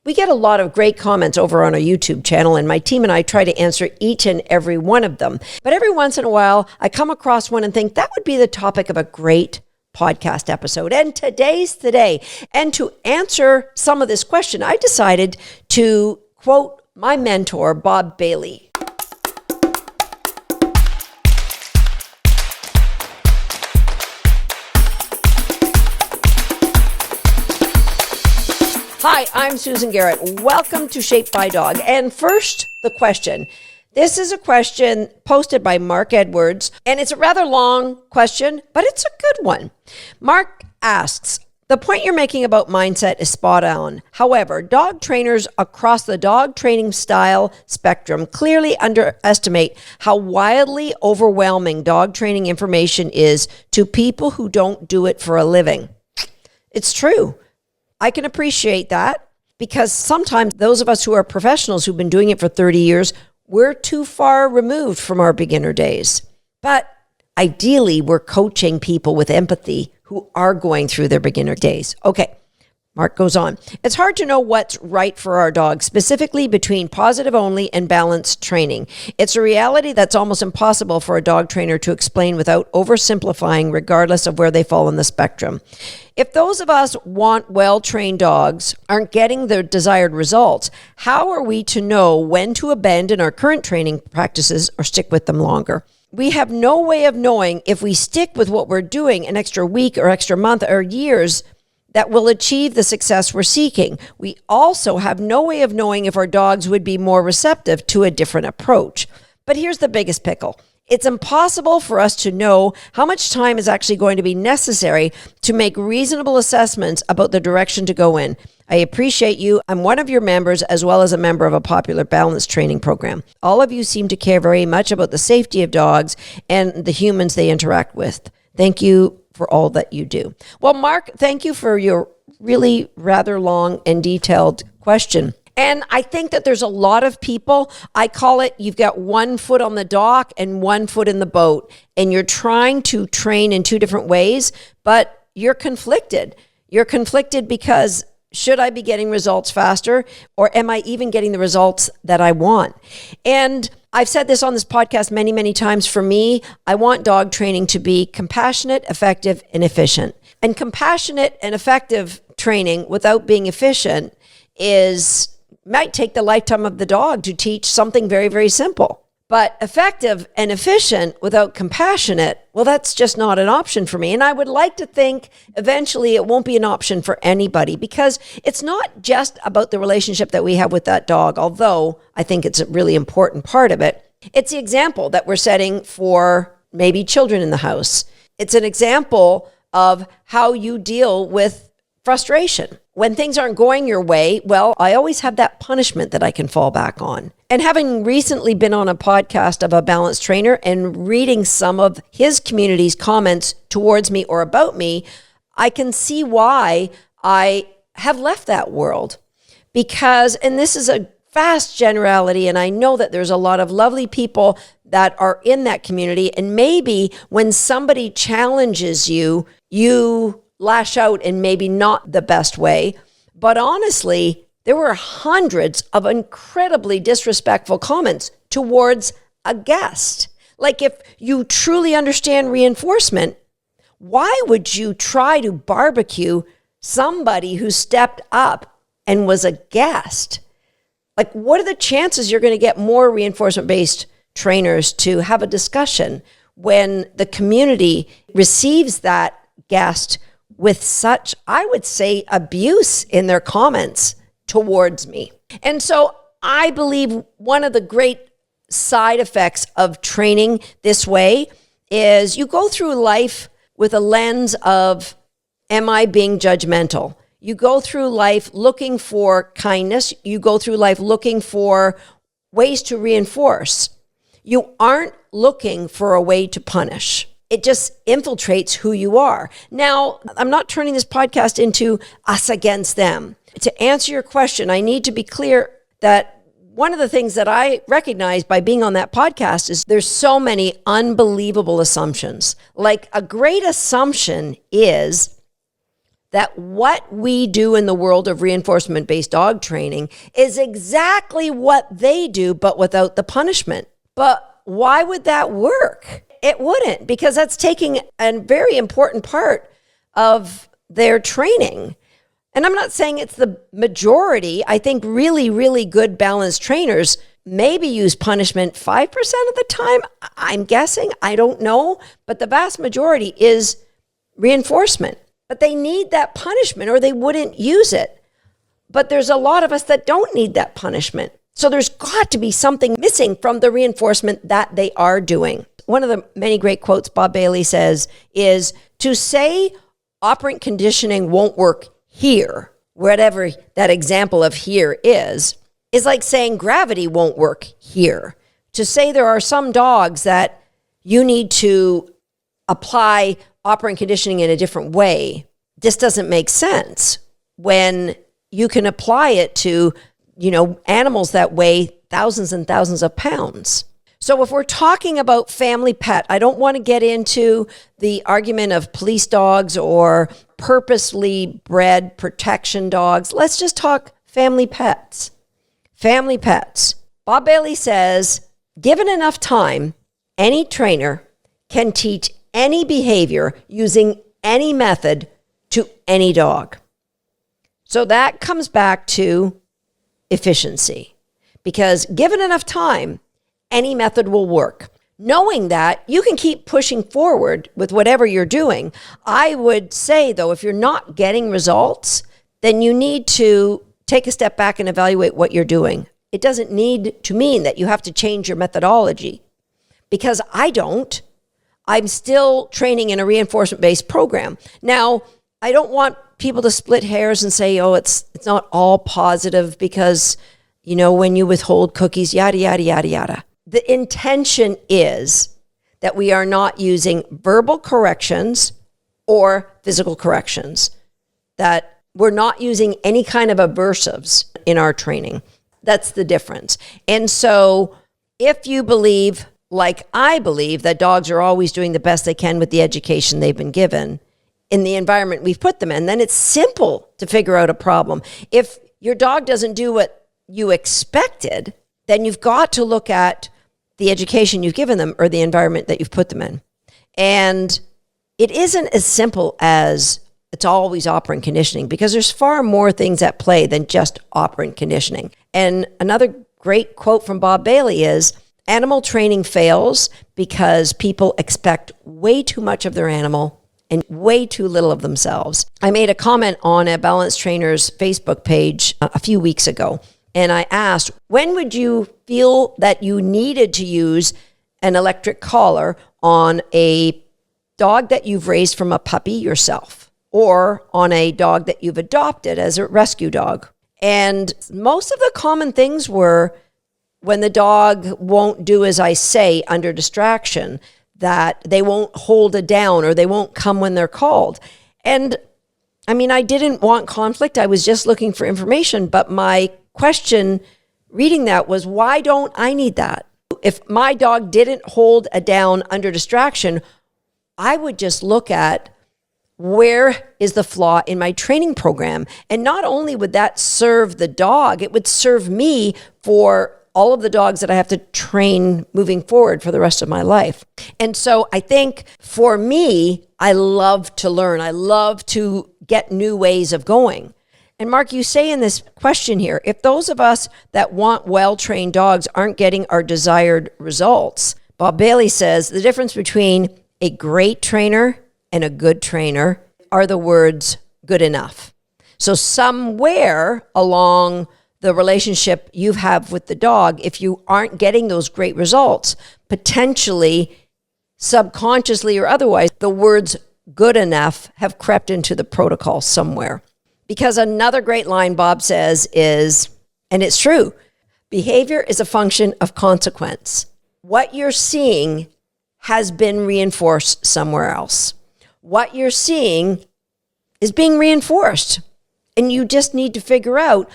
We get a lot of great comments over on our YouTube channel, and my team and I try to answer each and every one of them. But every once in a while, I come across one and think that would be the topic of a great podcast episode. And today's the day. And to answer some of this question, I decided to quote my mentor, Bob Bailey. Hi, I'm Susan Garrett. Welcome to Shaped by Dog. And first, the question. This is a question posted by Mark Edwards, and it's a rather long question, but it's a good one. Mark asks, the point you're making about mindset is spot on. However, dog trainers across the dog training style spectrum clearly underestimate how wildly overwhelming dog training information is to people who don't do it for a living. It's true. I can appreciate that because sometimes those of us who are professionals who've been doing it for 30 years, we're too far removed from our beginner days. But ideally, we're coaching people with empathy who are going through their beginner days. Okay, Mark goes on. It's hard to know what's right for our dogs, specifically between positive only and balanced training. It's a reality that's almost impossible for a dog trainer to explain without oversimplifying, regardless of where they fall on the spectrum. If those of us want well-trained dogs aren't getting the desired results, how are we to know when to abandon our current training practices or stick with them longer? We have no way of knowing if we stick with what we're doing an extra week or extra month or years that will achieve the success we're seeking. We also have no way of knowing if our dogs would be more receptive to a different approach. But here's the biggest pickle. It's impossible for us to know how much time is actually going to be necessary to make reasonable assessments about the direction to go in. I appreciate you. I'm one of your members as well as a member of a popular balance training program. All of you seem to care very much about the safety of dogs and the humans they interact with. Thank you for all that you do. Well, Mark, thank you for your really rather long and detailed question. And I think that there's a lot of people, I call it, you've got one foot on the dock and one foot in the boat, and you're trying to train in two different ways, but you're conflicted. You're conflicted because should I be getting results faster, or am I even getting the results that I want? And I've said this on this podcast many, many times. For me, I want dog training to be compassionate, effective, and efficient. And compassionate and effective training without being efficient might take the lifetime of the dog to teach something very, very simple. But effective and efficient without compassionate, well, that's just not an option for me. And I would like to think eventually it won't be an option for anybody, because it's not just about the relationship that we have with that dog, although I think it's a really important part of it. It's the example that we're setting for maybe children in the house. It's an example of how you deal with frustration. When things aren't going your way, well, I always have that punishment that I can fall back on. And having recently been on a podcast of a balanced trainer and reading some of his community's comments towards me or about me, I can see why I have left that world. Because, and this is a vast generality, and I know that there's a lot of lovely people that are in that community, and maybe when somebody challenges you, you lash out in maybe not the best way. But honestly, there were hundreds of incredibly disrespectful comments towards a guest. Like, if you truly understand reinforcement, why would you try to barbecue somebody who stepped up and was a guest? Like, what are the chances you're going to get more reinforcement-based trainers to have a discussion when the community receives that guest with such, I would say, abuse in their comments towards me? And so I believe one of the great side effects of training this way is you go through life with a lens of, am I being judgmental? You go through life looking for kindness. You go through life looking for ways to reinforce. You aren't looking for a way to punish. It just infiltrates who you are. Now, I'm not turning this podcast into us against them. To answer your question, I need to be clear that one of the things that I recognize by being on that podcast is there's so many unbelievable assumptions. Like, a great assumption is that what we do in the world of reinforcement-based dog training is exactly what they do, but without the punishment. But why would that work? It wouldn't, because that's taking a very important part of their training. And I'm not saying it's the majority. I think really, really good balanced trainers maybe use punishment 5% of the time. I'm guessing. I don't know. But the vast majority is reinforcement. But they need that punishment or they wouldn't use it. But there's a lot of us that don't need that punishment. So there's got to be something missing from the reinforcement that they are doing. One of the many great quotes Bob Bailey says is, to say operant conditioning won't work here, whatever that example of here is like saying gravity won't work here. To say there are some dogs that you need to apply operant conditioning in a different way, this doesn't make sense when you can apply it to, animals that weigh thousands and thousands of pounds. So if we're talking about family pet, I don't want to get into the argument of police dogs or purposely bred protection dogs. Let's just talk family pets. Family pets. Bob Bailey says, given enough time, any trainer can teach any behavior using any method to any dog. So that comes back to efficiency, because given enough time, any method will work. Knowing that, you can keep pushing forward with whatever you're doing. I would say, though, if you're not getting results, then you need to take a step back and evaluate what you're doing. It doesn't need to mean that you have to change your methodology, because I don't. I'm still training in a reinforcement-based program. Now, I don't want people to split hairs and say, oh, it's not all positive because, when you withhold cookies, yada, yada, yada, yada. The intention is that we are not using verbal corrections or physical corrections, that we're not using any kind of aversives in our training. That's the difference. And so if you believe, like I believe, that dogs are always doing the best they can with the education they've been given in the environment we've put them in, then it's simple to figure out a problem. If your dog doesn't do what you expected, then you've got to look at the education you've given them or the environment that you've put them in. And it isn't as simple as it's always operant conditioning, because there's far more things at play than just operant conditioning. And another great quote from Bob Bailey is, animal training fails because people expect way too much of their animal and way too little of themselves. I made a comment on a Balanced Trainers Facebook page a few weeks ago, and I asked, when would you feel that you needed to use an electric collar on a dog that you've raised from a puppy yourself, or on a dog that you've adopted as a rescue dog? And most of the common things were when the dog won't do as I say under distraction, that they won't hold it down or they won't come when they're called. And I didn't want conflict. I was just looking for information. But my question reading that was, why don't I need that? If my dog didn't hold a down under distraction, I would just look at where is the flaw in my training program. And not only would that serve the dog, it would serve me for all of the dogs that I have to train moving forward for the rest of my life. And so I think for me, I love to learn. I love to get new ways of going. And Mark, you say in this question here, if those of us that want well-trained dogs aren't getting our desired results, Bob Bailey says the difference between a great trainer and a good trainer are the words good enough. So somewhere along the relationship you have with the dog, if you aren't getting those great results, potentially, subconsciously or otherwise, the words good enough have crept into the protocol somewhere. Because another great line Bob says is, and it's true, behavior is a function of consequence. What you're seeing has been reinforced somewhere else. What you're seeing is being reinforced. And you just need to figure out,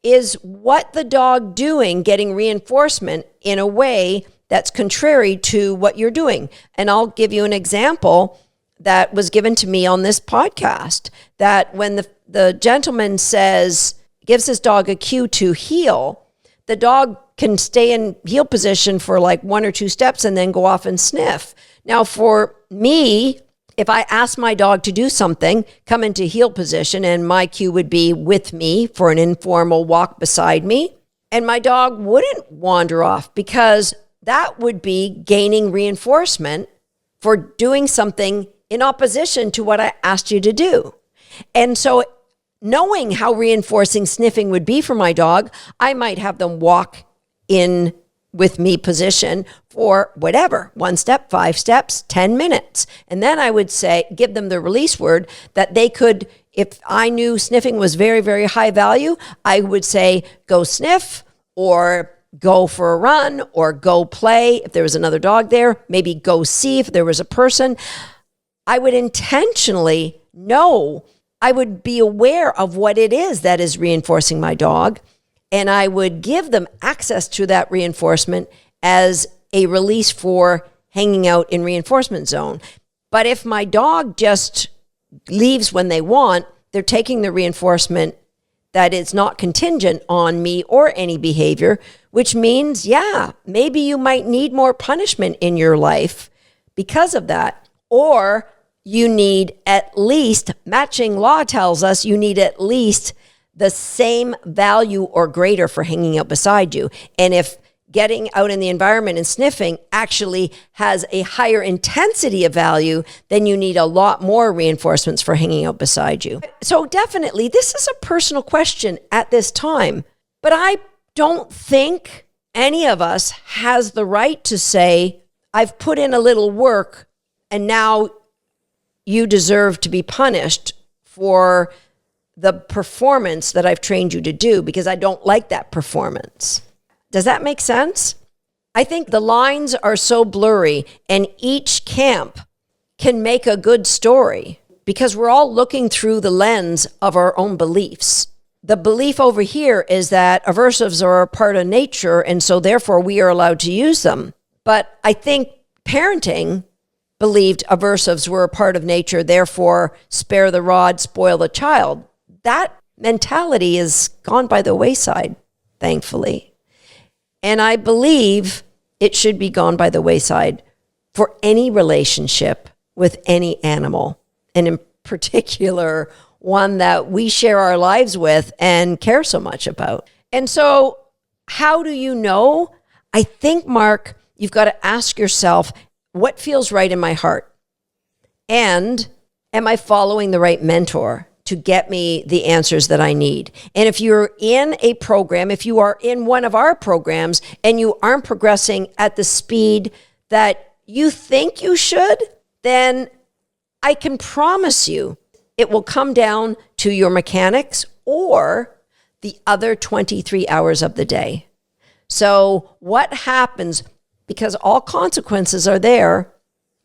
is what the dog doing getting reinforcement in a way that's contrary to what you're doing? And I'll give you an example. that was given to me on this podcast, that when the gentleman gives his dog a cue to heel, the dog can stay in heel position for like 1 or 2 steps and then go off and sniff. Now for me, if I ask my dog to do something, come into heel position, and my cue would be with me for an informal walk beside me, and my dog wouldn't wander off, because that would be gaining reinforcement for doing something in opposition to what I asked you to do. And so knowing how reinforcing sniffing would be for my dog, I might have them walk in with me position for whatever, 1 step, 5 steps, 10 minutes. And then I would give them the release word that they could, if I knew sniffing was very, very high value, I would say, go sniff, or go for a run, or go play. If there was another dog there, maybe go see if there was a person. I would intentionally know, I would be aware of what it is that is reinforcing my dog, and I would give them access to that reinforcement as a release for hanging out in reinforcement zone. But if my dog just leaves when they want, they're taking the reinforcement that is not contingent on me or any behavior, which means, yeah, maybe you might need more punishment in your life because of that. Or you need at least, matching law tells us, you need at least the same value or greater for hanging out beside you. And if getting out in the environment and sniffing actually has a higher intensity of value, then you need a lot more reinforcements for hanging out beside you. So definitely, this is a personal question at this time, but I don't think any of us has the right to say, I've put in a little work and now you deserve to be punished for the performance that I've trained you to do, because I don't like that performance. Does that make sense? I think the lines are so blurry, and each camp can make a good story because we're all looking through the lens of our own beliefs. The belief over here is that aversives are a part of nature, and so therefore we are allowed to use them. But I think parenting believed aversives were a part of nature, therefore spare the rod, spoil the child. That mentality is gone by the wayside, thankfully. And I believe it should be gone by the wayside for any relationship with any animal, and in particular, one that we share our lives with and care so much about. And so how do you know? I think, Mark, you've got to ask yourself, what feels right in my heart? And am I following the right mentor to get me the answers that I need? And if you're in a program, if you are in one of our programs and you aren't progressing at the speed that you think you should, then I can promise you it will come down to your mechanics or the other 23 hours of the day. So what happens, because all consequences are there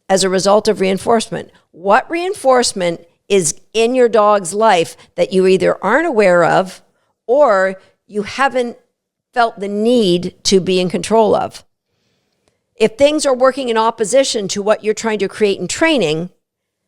as a result of reinforcement. What reinforcement is in your dog's life that you either aren't aware of or you haven't felt the need to be in control of? If things are working in opposition to what you're trying to create in training,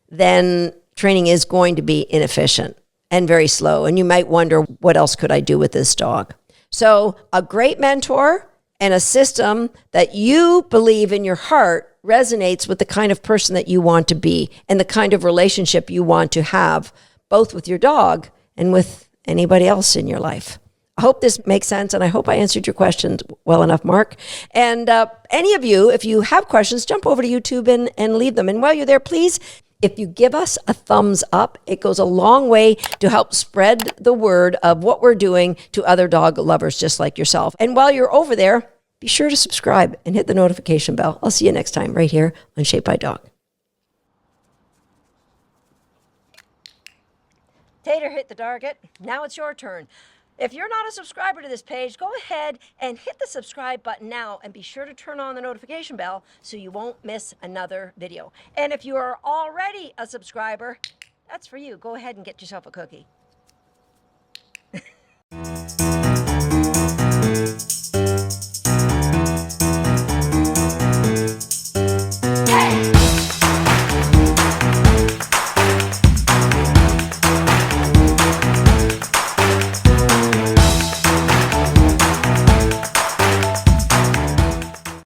then training is going to be inefficient and very slow. And you might wonder, what else could I do with this dog? So a great mentor and a system that you believe in your heart resonates with the kind of person that you want to be and the kind of relationship you want to have, both with your dog and with anybody else in your life. I hope this makes sense, and I hope I answered your questions well enough, Mark. And any of you, if you have questions, jump over to YouTube and leave them. And while you're there, please, if you give us a thumbs up, it goes a long way to help spread the word of what we're doing to other dog lovers just like yourself. And while you're over there, be sure to subscribe and hit the notification bell. I'll see you next time right here on Shaped by Dog. Tater hit the target. Now it's your turn. If you're not a subscriber to this page, go ahead and hit the subscribe button now, and be sure to turn on the notification bell so you won't miss another video. And if you are already a subscriber, that's for you. Go ahead and get yourself a cookie.